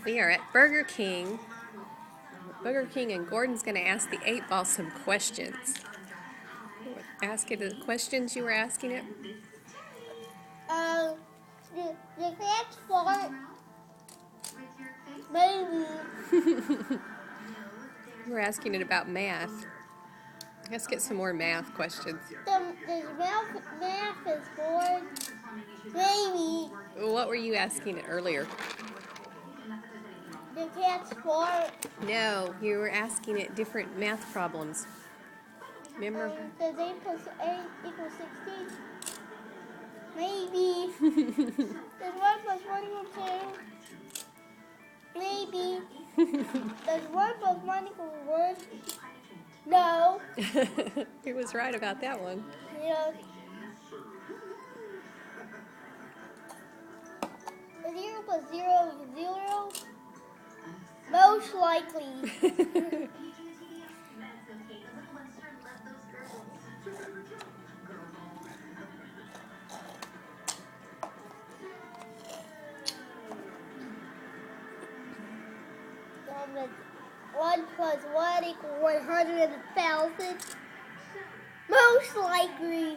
We are at Burger King. And Gordon's going to ask the 8-ball some questions. Ask it the questions you were asking it. Um, the cat's fart. Maybe. We're asking it about math. Let's get some more math questions. The math is bored. Maybe. What were you asking it earlier? The cat's fart. No, you were asking it different math problems. Remember? Does 8 plus 8 equal 16? Maybe. Does 1 plus 1 equal 2? Maybe. Does 1 plus 1 equal 1? No. He was right about that one. Yes. Is 0 plus 0 0? Most likely. That 1 plus 1 equal 100,000. Most likely.